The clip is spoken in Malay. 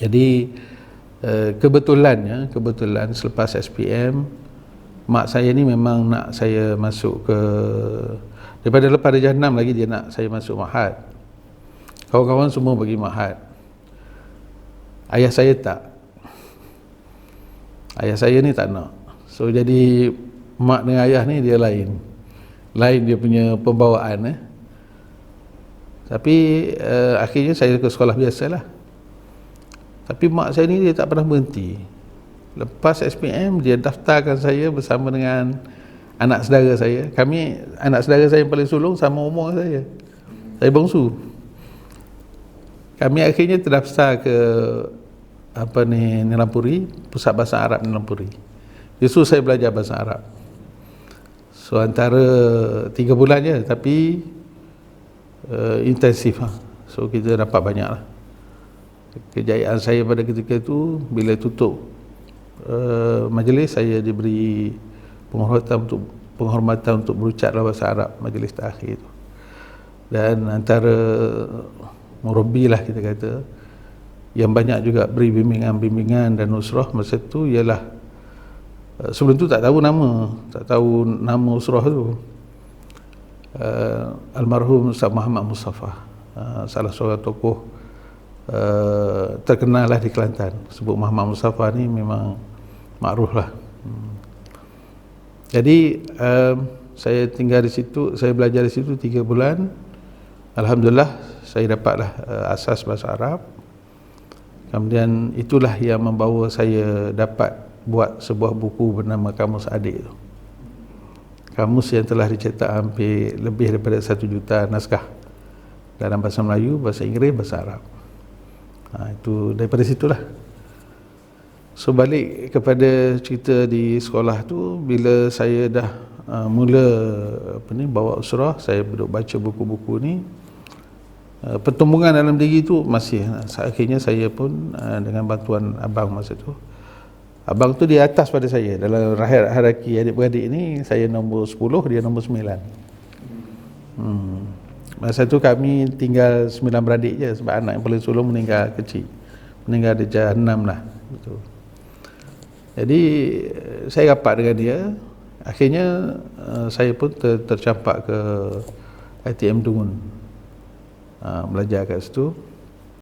Jadi kebetulan selepas SPM, mak saya ni memang nak saya masuk ke, daripada lepas darjah 6 lagi dia nak saya masuk Ma'had. Kawan-kawan semua pergi Ma'had. Ayah saya tak. Ayah saya ni tak nak. So jadi mak dengan ayah ni dia lain dia punya pembawaan. Tapi akhirnya saya ke sekolah biasalah. Tapi mak saya ni dia tak pernah berhenti. Lepas SPM dia daftarkan saya bersama dengan anak saudara saya. Anak saudara saya yang paling sulung sama umur saya. Saya bongsu. Kami akhirnya terdaftar ke Nilampuri, Pusat Bahasa Arab Nilampuri. Justru saya belajar bahasa Arab. So antara 3 bulan je, tapi intensif lah. So kita dapat banyak lah. Kejayaan saya pada ketika itu, bila tutup majlis, saya diberi penghormatan untuk berucap dalam bahasa Arab majlis terakhir itu. Dan antara murabi lah kita kata, yang banyak juga beri bimbingan dan nusrah masa tu ialah, sebelum tu tak tahu nama usrah tu. Almarhum Ustaz Muhammad Mustafa, salah seorang tokoh terkenal lah di Kelantan. Sebut Muhammad Mustafa ni memang makruf lah. Jadi saya tinggal di situ, saya belajar di situ 3 bulan. Alhamdulillah saya dapatlah asas bahasa Arab. Kemudian itulah yang membawa saya dapat buat sebuah buku bernama Kamus Adik tu. Kamus yang telah dicetak hampir lebih daripada 1 juta naskah dalam bahasa Melayu, bahasa Inggeris, bahasa Arab. Itu daripada situlah. So balik kepada cerita di sekolah tu, bila saya dah mula bawa usrah, saya duduk baca buku-buku ni, pertumbungan dalam diri tu masih. Akhirnya saya pun dengan bantuan abang masa tu, abang tu di atas pada saya dalam hierarki adik-beradik ni. Saya nombor 10, dia nombor 9. Masa tu kami tinggal 9 beradik je, sebab anak yang paling sulung meninggal kecil, meninggal darjah 6 lah gitu. Jadi saya rapat dengan dia. Akhirnya saya pun tercampak ke ITM Dungun, belajar kat situ.